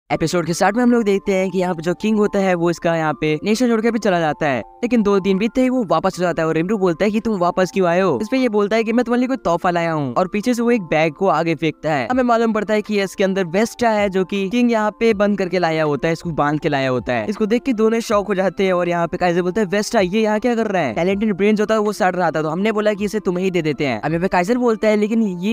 Episode के start में हम लोग देखते हैं कि यहाँ पे जो किंग होता है वो इसका यहाँ पे नेशन छोड़ के भी चला जाता है, लेकिन 2 दिन बीतते ही वो वापस हो जाता है और रिमरू बोलता है कि तुम वापस क्यों आए हो। इस पे ये बोलता है कि मैं तुम्हारे लिए कोई तोहफा लाया हूँ और पीछे से वो एक बैग को आगे फेंकता है। हमें मालूम पड़ता है कि इसके अंदर वेस्टा है जो कि किंग यहाँ पे बंद करके लाया होता है, इसको बांध के लाया होता है। इसको देख के दोनों शौक हो जाते हैं और यहाँ पे काइजर बोलता है वेस्टा ये यहाँ क्या कर रहा है। टैलेंटेड ब्रेन जो था वो सड़ रहा था तो हमने बोला कि इसे तुम्हें ही दे देते हैं। अब यहाँ पे काइजर बोलता है लेकिन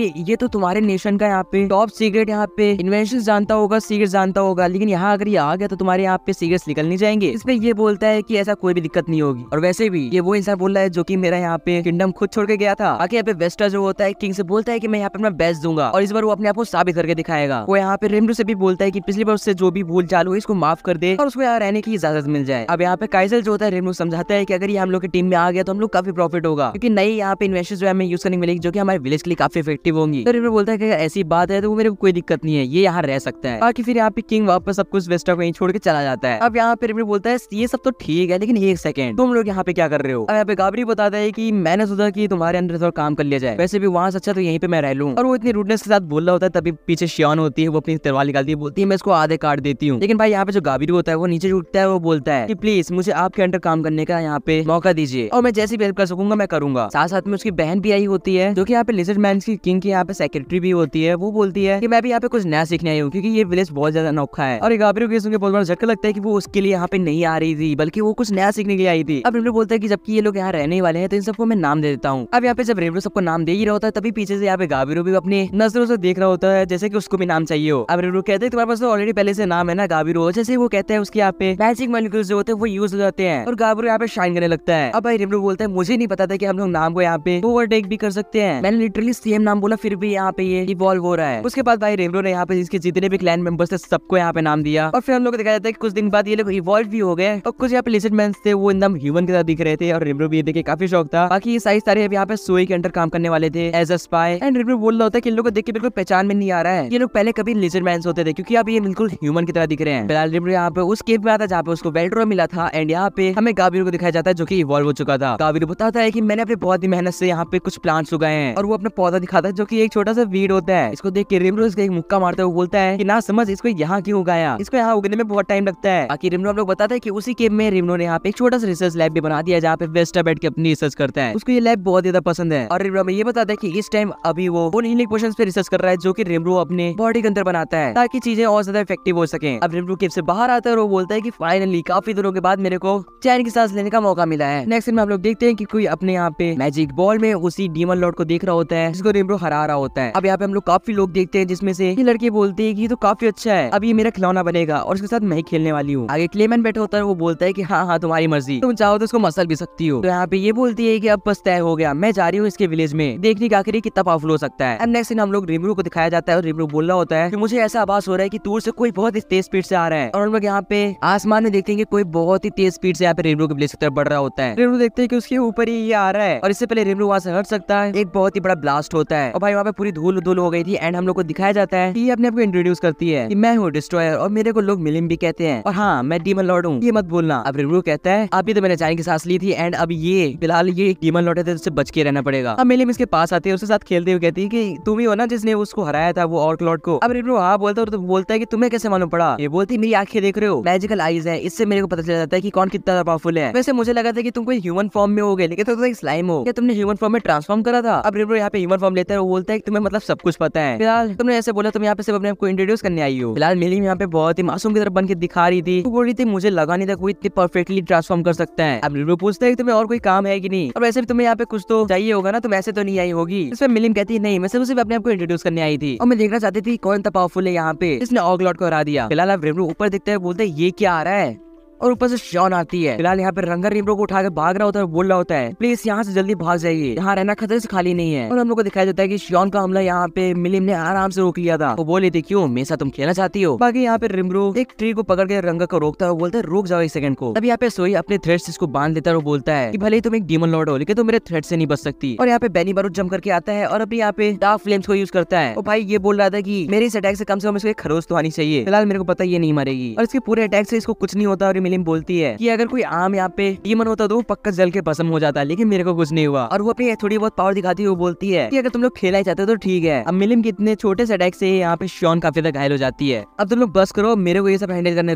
ये तो तुम्हारे नेशन का यहाँ पे टॉप सीक्रेट यहाँ पे इन्वेंशन जानता होगा, सीक्रेट जानता होगा, लेकिन यहाँ अगर ये आ गया तो तुम्हारे यहाँ पे सीक्रेट्स निकल नहीं जाएंगे। इसमें ये बोलता है कि ऐसा कोई भी दिक्कत नहीं होगी और वैसे भी ये वो इंसान बोल रहा है जो कि मेरा यहाँ पे किंगडम खुद छोड़ के गया था। बाकी यहाँ पे वेस्टा जो होता है किंग से बोलता है कि मैं यहाँ पे अपना बेस्ट दूंगा और इस बार वो अपने आप को साबित करके दिखाएगा। वो यहाँ पे रिमरू से भी बोलता है कि पिछली बार उससे जो भी भूल चालू है इसको माफ कर दे और उसको यहाँ रहने की इजाजत मिल जाए। अब यहाँ पे काइजर जो होता है रिमरू समझाता है कि अगर ये हम लोग की टीम में आ गया तो हम लोग काफी प्रॉफिट होगा क्योंकि नई यहाँ पे इन्वेस्टर्स जो हमें यूज करने मिलेगी जो कि हमारे विलेज के लिए काफी इफेक्टिव होंगी। तो रिमरू बोलता है कि ऐसी बात है तो वो मेरे को कोई दिक्कत नहीं है, ये यहाँ रह सकता है। बाकी फिर यहाँ पे किंग वापस सब कुछ वेस्टा को यहीं छोड़ के चला जाता है। अब यहाँ पे रिमरू बोलता है ये सब तो ठीक है लेकिन एक सेकंड तुम लोग यहाँ पे क्या कर रहे हो। अब यहाँ पे गाबरी बताता है कि मैंने सोचा कि तुम्हारे अंदर थोड़ा काम कर लिया जाए, वैसे भी वहाँ से अच्छा तो यहीं पे मैं रह लूं। और वो इतनी रूडनेस के साथ बोल रहा होता है तभी पीछे शियान होती है, वो अपनी तलवार निकालती है, बोलती है मैं इसको आधे काट देती हूँ। लेकिन भाई यहाँ पे जो गाबरी होता है वो नीचे उठता है, वो बोलता है कि प्लीज मुझे आपके अंडर काम करने का यहाँ पे मौका दीजिए और मैं जैसी भी हेल्प कर सकूंगा मैं करूंगा। साथ साथ में उसकी बहन भी आई होती है जो कि यहाँ पे लिजर्ड मैन की किंग की यहाँ पे सेक्रेटरी भी होती है। वो बोलती है कि मैं भी यहाँ पे कुछ नया सीखने आई हूँ क्योंकि ये विलेज बहुत ज्यादा अनोखा है। और ये गाबरी को सुनकर बहुत बड़ा झटका लगता है कि वो उसके लिए यहाँ पे नहीं आ रही थी बल्कि वो कुछ नया सीखने के लिए आई थी। अब रिमरू बोलता है कि जबकि ये लोग यहाँ रहने वाले हैं तो इन सबको मैं नाम दे देता हूँ। अब यहाँ पे जब रिमरू सबको नाम दे ही रहा होता है तभी पीछे से यहाँ पे गाबरू भी अपनी नजरों से देख रहा होता है जैसे कि उसको भी नाम चाहिए हो। अब रिमरू कहते हैं तुम्हारे पास तो ऑलरेडी पहले से नाम है ना गाबरू, जैसे वो कहता है उसके यहाँ पे मैजिक मॉलिक्यूल्स जो होते हैं वो यूज हो जाते हैं और गाबरू यहाँ पे शाइन करने लगता है। अब भाई रिमरू बोलता है मुझे नहीं पता था कि हम लोग नाम को यहाँ पे ओवरटेक भी कर सकते हैं, मैंने लिटरली सेम नाम बोला फिर भी यहाँ पे ये इवॉल्व हो रहा है। उसके बाद भाई रिमरू ने यहाँ पे जिसके जितने भी क्लैन मेंबर्स थे सबको यहाँ पे नाम दिया और फिर हम लोग को दिखाया जाता है कि कुछ दिन बाद ये लोग इवॉल्व भी हो गए और कुछ यहाँ पे लिजर्ड मैन थे वो एकदम ह्यूमन के साथ दिख रहे थे और रिमरू भी ये देख के काफी शौक था। बाकी ये सारे यहाँ पे सोई के अंडर काम करने वाले थे एज अ स्पाई एंड रिमरू बोल रहा होता है कि इन लोगों को देख के बिल्कुल पहचान में नहीं आ रहा है ये लोग पहले कभी लिजर्ड मैन्स होते थे क्योंकि अब ये बिल्कुल ह्यूमन की तरह दिख रहे हैं। फिलहाल रिमरू यहाँ पे उस केव में आता जहाँ पे उसको वेल्ड्रो मिला था एंड यहाँ पे हमें गाबरू को दिखाया जाता है जो कि इवॉल्व हो चुका था। गाबरू बताता है कि मैंने अपनी बहुत ही मेहनत से यहाँ पे कुछ प्लांट्स उगाए हैं और वो अपना पौधा दिखाता है जो कि एक छोटा सा वीड होता है। इसको देख के रिमरू इसका एक मुक्का मारता है, वो बोलता है कि ना समझ इसको यहाँ क्यों उगाया, इसको यहाँ उगने में बहुत टाइम लगता है। बाकी रिमरू हम लोग बताते हैं कि उसी केव में रिमरू ने यहाँ पे एक छोटा सा रिसर्च लैब भी बना दिया जहाँ पे वेस्टा बैठ के अपनी रिसर्च करता है। उसको ये लैब बहुत ज्यादा पसंद है और रिमरू हमें ये बताता है कि इस टाइम अभी वो उन हीलिंग पोशंस पे रिसर्च कर रहा है जो कि रिमरू अपने बॉडी के अंदर बनाता है ताकि चीजें और ज्यादा इफेक्टिव हो सके। अब रिमरू केव से बाहर आता है और वो बोलता है कि फाइनली काफी दिनों के बाद मेरे को चैन की सांस लेने का मौका मिला है। नेक्स्ट में हम लोग देखते हैं कि कोई अपने यहाँ पे मैजिक बॉल में उसी डीमन लॉर्ड को देख रहा होता है जिसको रिमरू हरा रहा होता है। अब यहाँ पे हम लोग काफी लोग देखते हैं जिसमें से ये लड़की बोलती है कि ये तो काफी अच्छा है, अब ये मेरा खिलौना बनेगा और उसके साथ मैं ही खेलने वाली हूँ। आगे क्लेमन बैठा होता है, वो बोलता है कि हाँ हाँ तुम्हारी मर्जी, तुम चाहो तो इसको मसल भी सकती हो। तो यहाँ पे ये बोलती है कि अब बस तय हो गया, मैं जा रही हूँ इसके विलेज में देखने का आखिर कितना पावरफुल हो सकता है। अब नेक्स्ट हम लोग रिमरू को दिखाया जाता है और रिमरू बोल रहा होता है कि मुझे ऐसा आभास हो रहा है कि दूर से कोई बहुत ही तेज स्पीड से आ रहा है और हम लोग यहाँ पे आसमान में देखते हैं कि कोई बहुत ही तेज स्पीड से यहाँ पे रिमरू के विलेज की तरफ बढ़ रहा होता है। रिमरू देखते हैं कि उसके ऊपर ही ये आ रहा है और इससे पहले रिमरू वहाँ से हट सकता है एक बहुत ही बड़ा ब्लास्ट होता है और भाई वहाँ पे पूरी धूल धूल हो गई थी एंड हम लोग को दिखाया जाता है कि ये अपने आप को इंट्रोड्यूस करती है कि मैं हूँ डिस्ट्रॉयर और मेरे को लोग मिलिम भी कहते हैं और हाँ मैं डीमन लॉर्ड हूँ, ये मत भूलना। अब रिमरू कहता है अभी तो मैंने जाने की सांस ली थी एंड अब ये फिलहाल ये डीमन लॉर्ड है तो उससे बच के रहना पड़ेगा। अब मिलिम इसके पास आते हैं, उसके साथ खेलते हुए कहती है कि तुम ही हो ना जिसने उसको हराया था वो ऑर्क लॉर्ड को। अब रिमरू हाँ बोलता है और तो बोलता है कि तुम्हें कैसे मालूम पड़ा। ये बोलती मेरी आंखें देख रहे हो, मैजिकल आईज है, इससे मेरे को पता चल जाता है कि कौन कितना पावरफुल है। वैसे मुझे लगा था कि तुम कोई ह्यूमन फॉर्म में हो गए लेकिन तुम एक स्लाइम हो, क्या तुमने ह्यूमन फॉर्म में ट्रांसफॉर्म करा था। अब रिमरू यहाँ पे ह्यूमन फॉर्म लेता है और बोलता है तुम्हें मतलब सब कुछ पता है, फिलहाल तुमने ऐसे बोला तुम यहाँ पे सिर्फ अपने आप को इंट्रोड्यूस करने आई हो। फिलहाल मिलिम यहाँ पे बहुत ही मासूम की तरफ बन के दिखा रही थी, बोल रही थी मुझे लगा नहीं था कोई इतनी परफेक्टली ट्रांसफॉर्म कर सकता है। अब रिमरू पूछता है कि तुम्हें और कोई काम है कि नहीं और वैसे भी तुम्हें यहाँ पे कुछ तो चाहिए होगा ना, तुम ऐसे तो नहीं आई होगी। इसमें मिलिम कहती है नहीं, मैं सिर्फ अपने आप को इंट्रोड्यूस करने आई थी और मैं देखना चाहती थी कौन था पावरफुल है यहाँ पे इसने ऑर्क लॉर्ड को हरा दिया। फिलहाल अब रिमरू ऊपर दिखता है, बोलते है ये क्या आ रहा है और ऊपर से शॉन आती है। फिलहाल यहाँ पे रंगर रिमरू को उठा के भाग रहा होता है, बोल रहा होता है प्लीज यहाँ से जल्दी भाग जाइए, यहाँ रहना खतरे से खाली नहीं है। और हम लोग को दिखाई देता है कि शॉन का हमला यहाँ पे मिलिम ने आराम से रोक लिया था। वो बोली थी क्यों मेरे साथ तुम खेलना चाहती हो। बाकी यहाँ पे रिमरू एक ट्री को पकड़ के रंगर को रोकता है, बोलता है रुक जाओ एक सेकंड को। तब यहाँ पे सोई अपने थ्रेड्स इसको बांध देता है और बोलता है कि भले ही तुम एक डीमन लॉर्ड हो लेकिन तुम मेरे थ्रेड से नहीं बच सकती। और यहाँ पे बेनी बारूद जम करके आता है और अभी यहाँ पे डार्क फ्लेम्स को यूज करता है। और भाई ये बोल रहा था कि मेरे इस अटैक से कम इसको एक खरोच तो आनी चाहिए। फिलहाल मेरे को पता ये नहीं मरेगी और इसके पूरे अटैक से इसको कुछ नहीं होता और मिलिम बोलती है कि अगर कोई आम यहाँ पे डीमन होता तो वो पक्का जल के भस्म हो जाता, लेकिन मेरे को कुछ नहीं हुआ। और वो अपनी थोड़ी बहुत पावर दिखाती है। वो बोलती है कि अगर तुम लोग खेला ही चाहते हो तो ठीक है। अब मिलिम के इतने छोटे से अटैक से यहाँ पे शॉन काफी ज्यादा घायल हो जाती है। अब तुम लोग बस करो, मेरे को ये सब हैंडल करने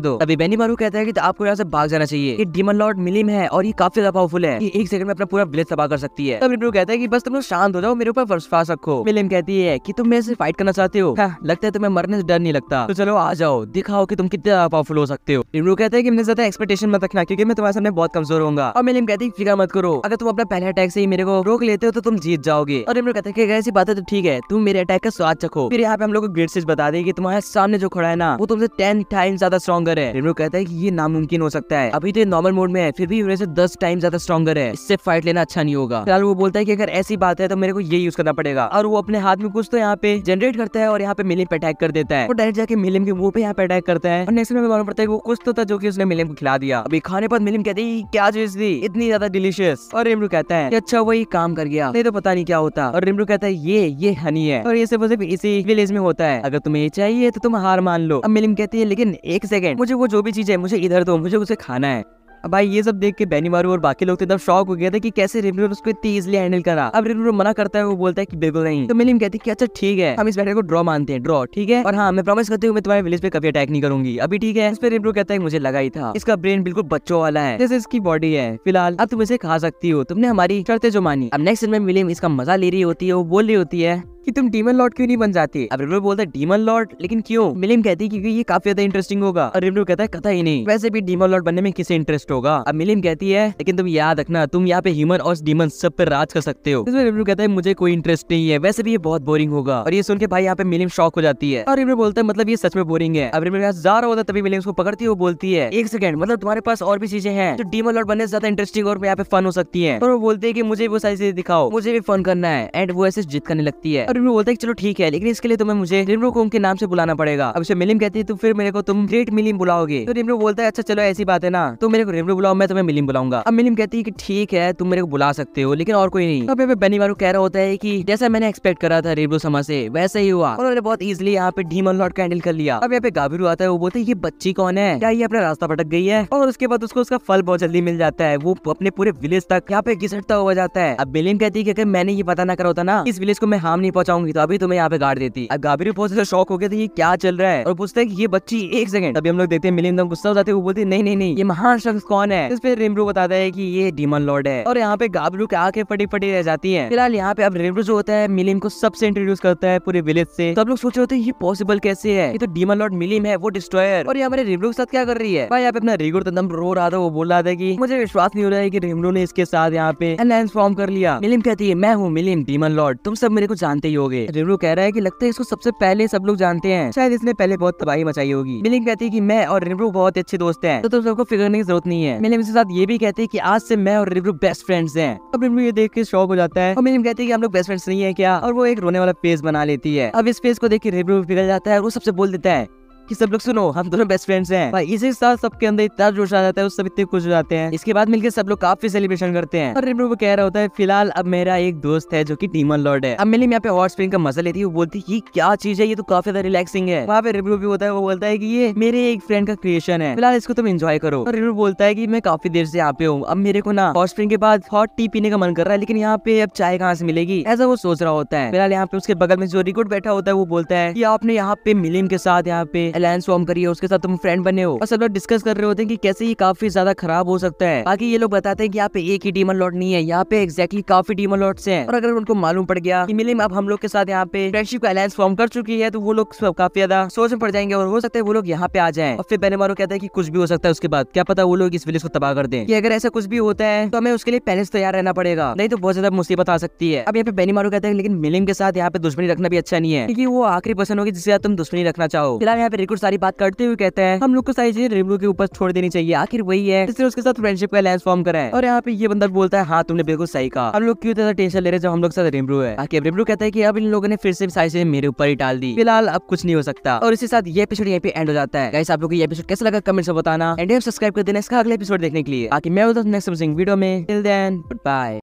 दो। अभी बेनीमारू कहता है कि आपको यहाँ से भाग जाना चाहिए, ये डीमन लॉर्ड मिलिम है और ये काफी ज्यादा पावरफुल है, ये 1 सेकंड में अपना पूरा विलेज तबाह कर सकती है। तब रिब्रू कहता है कि बस तुम लोग शांत हो जाओ, मेरे ऊपर विश्वास रखो। मिलिम कहती है कि तुम मेरे से फाइट करना चाहते हो, हाँ, लगता है तुम्हें मरने से डर नहीं लगता, तो चलो आ जाओ, दिखाओ कि तुम कितने पावरफुल हो सकते हो। रिब्रू कहता है कि मुझे ज्यादा एक्सपेक्टेशन मत रखना, क्योंकि मैं तुम्हारे सामने बहुत कमजोर होऊंगा। और मिलिम कहती है फिक्र मत करो, अगर तुम अपना पहले अटैक से ही मेरे को रोक लेते हो तो तुम जीत जाओगे। और रिब्रू कहता है कि ऐसी बात है तो ठीक है, तुम मेरे अटैक का स्वाद चखो। फिर यहाँ पे हम लोग को ग्रेट सेज बता दे कि तुम्हारे सामने जो खड़ा है ना वो तुमसे 10 टाइम ज्यादा स्ट्रॉन्गर है। रिब्रू कहता है कि ये नामुमकिन हो सकता है, अभी तो ये नॉर्मल मोड में है, फिर भी मेरे से 10 टाइम ज्यादा स्ट्रॉन्गर है, इससे फाइट लेना अच्छा नहीं होगा। फिलहाल वो बोलता है कि अगर ऐसी बात है तो मेरे को ये यूज करना पड़ेगा। और वो अपने हाथ में कुछ तो यहाँ पे जनरेट करता है और यहाँ पे मिलिम पे अटैक कर देता है। वो डायरेक्ट जाके मिलिम के मुंह पे यहाँ पे अटैक करता है। और नेक्स्ट में मालूम पड़ता है वो कुछ तो था जो कि उसने मिलिम को खिला दिया। अभी खाने पर मिलिम कहती है क्या चीज थी इतनी ज्यादा डिलीशियस। और रिम्रू कहता है कि अच्छा वही काम कर गया, नहीं तो पता नहीं क्या होता। और रिम्रू कहता है ये हनी है और ये सिर्फ इसी विलेज में होता है, अगर तुम्हें ये चाहिए तो तुम हार मान लो। अब मिलिम कहती है लेकिन 1 सेकंड, मुझे वो जो भी चीज है मुझे इधर दो, मुझे उसे खाना है। अब भाई ये सब देख के बेनीमारू और बाकी लोग तो एकदम शॉक हो गए थे कि कैसे रिब्रू ने उसको इतनी इजीली हैंडल करा। अब रिब्रू मना करता है, वो बोलता है कि बिल्कुल नहीं। तो मिलिम कहती है कि अच्छा ठीक है, हम इस बैटल को ड्रॉ मानते हैं, ड्रॉ ठीक है, और हाँ मैं प्रॉमिस करती हूँ मैं तुम्हारे विलेज पे कभी अटैक नहीं करूंगी, अभी ठीक है। इस पे रिब्रू कहता है मुझे लगा ही था, इसका ब्रेन बिल्कुल बच्चों वाला है जैसे इसकी बॉडी है, फिलहाल अब तुम इसे खा सकती हो, तुमने हमारी शर्तें जो मानी। अब नेक्स्ट में मिलिम इसका मजा ले रही होती है, वो बोल रही होती है कि तुम डीमन लॉर्ड क्यों नहीं बन जाती। अब रिब्रू बोलता है डीमन लॉर्ड, लेकिन क्यों? मिलिम कहती है क्योंकि ये काफी ज्यादा इंटरेस्टिंग होगा। और रिब्रू कहता है कथा ही नहीं, वैसे भी डीमन लॉर्ड बनने में किसे इंटरेस्ट होगा। अब मिलिम कहती है लेकिन तुम याद रखना तुम यहाँ पे ह्यूमन और डीमन सब पे राज कर सकते हो। इसमें रिब्रू कहता है मुझे कोई इंटरेस्ट नहीं है, वैसे भी ये बहुत बोरिंग होगा। और ये सुन के भाई यहाँ पे मिलिम शॉक हो जाती है और रिब्रू बोलता है मतलब ये सच में बोरिंग है। अब रिब्रू जा रहा होता तभी मिलिम उसको पकड़ती है, वो बोलती है 1 सेकंड, मतलब तुम्हारे पास और भी चीजें हैं जो डीमन लॉर्ड बनने से ज्यादा इंटरेस्टिंग और यहाँ पे फन हो सकती है। और वो बोलते है कि मुझे वो सारी चीजें दिखाओ, मुझे भी फन करना है। एंड वो ऐसे जिद करने लगती है और रिब्रू बोलता है चलो ठीक है, लेकिन इसके लिए तुम्हें मुझे रिम्रू को उनके नाम से बुलाना पड़ेगा। अब उसे मिलिम कहती है तो फिर मेरे को तुम ग्रेट मिलिम बुलाओगे। तो रिम्रू बोलता है अच्छा चलो ऐसी बात है ना, तो मेरे को रिम्रू बुलाओ, मैं तुम्हें मिलिम बुलाऊंगा। अब मिलिम कहती है कि ठीक है तुम मेरे को बुला सकते हो, लेकिन और कोई नहीं। अब बेनीमारू कह रहा होता है कि जैसा मैंने एक्सपेक्ट करा था रिम्रू समा से वैसा ही हुआ, उन्होंने बहुत इजीली यहाँ पे डीमन लॉर्ड का हैंडल कर लिया। अब यहाँ पे गाबिरू आता है, वो बोलते है ये बच्ची कौन है, क्या ये अपना रास्ता भटक गई है। और उसके बाद उसको उसका फल बहुत जल्दी मिल जाता है, वो अपने पूरे विलेज तक यहाँ पे घिसटता हुआ जाता है। अब मिलिम कहती है कि अगर मैंने ये पता ना करा होता ना इस विलेज को मैं हार्म नहीं पहुंचाऊंगी तो अभी तुम्हें यहाँ पे गाड़ देती। अब गाबिरू बहुत ज्यादा शॉक हो गया था ये क्या चल रहा है और पूछते हैं कि ये बच्ची 1 सेकंड। तभी हम लोग देखते हैं मिलिम एकदम गुस्सा हो जाते हैं, वो बोलती है नहीं ये महान शख्स कौन है। इस पे रिम्रू बताता है कि ये डीमन लॉर्ड है और यहाँ पे गाबिरू के आंखें फटी फटी रह जाती हैं। फिलहाल यहाँ पे अब रिम्रू जो होता है मिलिम को सबसे इंट्रोड्यूस करता है पूरे विलेज से। सब लोग सोच रहे होते हैं ये पॉसिबल कैसे है, ये तो डीमन लॉर्ड मिलिम है, वो डिस्ट्रॉयर, और ये हमारे रिम्रू के साथ क्या कर रही है। भाई यहाँ पे अपना रिगुर तो एकदम रो रहा था, वो बोल रहा था कि मुझे विश्वास नहीं हो रहा है कि रिम्रू ने इसके साथ यहाँ पे अलायंस फॉर्म कर लिया। मिलिम कहती है मैं हूँ मिलिम डीमन लॉर्ड, तुम सब मेरे को जानते ही होगे। रिम्रू कह रहा है कि लगता है इसको सबसे पहले सब लोग जानते हैं, शायद इसने पहले बहुत तबाही मचाई होगी। मिलिम कहती है कि मैं और रिम्रू बहुत अच्छे दोस्त हैं, तो तुम सबको फिक्र करने की जरूरत नहीं है। मिलिम इसके साथ ये भी कहती है कि आज से मैं और रिम्रू बेस्ट फ्रेंड्स हैं। अब रिम्रू ये देख के शॉक हो जाता है और मिलिम कहती है कि हम लोग बेस्ट फ्रेंड्स नहीं है क्या, और वो एक रोने वाला फेस बना लेती है। अब इस फेस को देख के रिम्रू पिघल जाता है और वो सबसे बोल देता है कि सब लोग सुनो हम दोनों बेस्ट फ्रेंड्स हैं। भाई इसी साथ सबके अंदर इतना जोश आ जाता है, सब इतने खुश हो जाते हैं। इसके बाद मिलकर सब लोग काफी सेलिब्रेशन करते हैं और रिम्रू वो कह रहा होता है फिलहाल अब मेरा एक दोस्त है जो कि डीमन लॉर्ड है। अब मिलिम यहाँ पे हॉट स्प्रिंग का मजा लेती है, वो बोलती है ये क्या चीज है, ये तो काफी ज्यादा रिलैक्सिंग है। वहाँ पे रिम्रू भी होता है, वो बोलता है कि ये मेरे एक फ्रेंड का क्रिएशन है, फिलहाल इसको तुम एंजॉय करो। और रिम्रू बोलता है कि मैं काफी देर से यहाँ पे हूँ, अब मेरे को ना हॉट स्प्रिंग के बाद हॉट टी पीने का मन कर रहा है, लेकिन यहाँ पे अब चाय कहाँ से मिलेगी, ऐसा वो सोच रहा होता है। फिलहाल यहाँ पे उसके बगल में जो रिकॉर्ड बैठा होता है वो बोलता है कि आपने यहाँ पे मिलिम के साथ यहाँ पे अलायंस फॉर्म करी है, उसके साथ तुम फ्रेंड बने हो। और सब लोग डिस्कस कर रहे होते हैं कि कैसे ये काफी ज्यादा खराब हो सकता है। बाकी ये लोग बताते हैं कि यहाँ पे एक ही डीमन लॉर्ड नहीं है, यहाँ पे एग्जैक्टली काफी डीमन लॉर्ड्स हैं, और अगर उनको मालूम पड़ गया कि मिलिम अब हम लोग के साथ यहाँ पे फ्रेंडशिप का अलायंस फॉर्म कर चुकी है तो वो लोग काफी ज्यादा सोच में पड़ जाएंगे और हो सकता है वो लोग यहाँ पे आ जाएं। और फिर बेनीमारू कहता है कि कुछ भी हो सकता है, उसके बाद क्या पता वो लोग इस विलेज को तबाह कर दें, कि अगर ऐसा कुछ भी होता है तो हमें उसके लिए पहले से तैयार रहना पड़ेगा, नहीं तो बहुत ज्यादा मुसीबत आ सकती है। अब यहाँ पे बेनीमारू कहता है लेकिन मिलिम के साथ यहाँ पे दुश्मनी रखना भी अच्छा नहीं है, क्योंकि वो आखिरी पर्सन होगी जिसके साथ तुम दुश्मनी रखना चाहो। फिलहाल यहाँ पे रिकॉर्ड सारी बात करते हुए कहता है हम लोग को सारी चीजें रिम्रू के ऊपर छोड़ देनी चाहिए, आखिर वही है जिसने उसके साथ फ्रेंडशिप का अलायंस फॉर्म करा है। और यहाँ पे ये बंदा बोलता है हाँ तुमने बिल्कुल सही कहा, हम लोग क्यों इतना टेंशन ले रहे जब हम लोग साथ रिम्रू है। आखिर रिम्रू कहता है कि अब इन लोगों ने फिर से सारी चीजें मेरे ऊपर ही डाल दी, फिलहाल अब कुछ नहीं हो सकता। और इसी साथ ये एपिसोड यहाँ पे एंड हो जाता है। गाइस आप लोग को ये एपिसोड कैसा लगा कमेंट से बताना, एंड सब्सक्राइब कर देना इसका अगले एपिसोड देखने के लिए। आखिर मैं नेक्स्ट वीडियो में, टिल देन गुड बाय।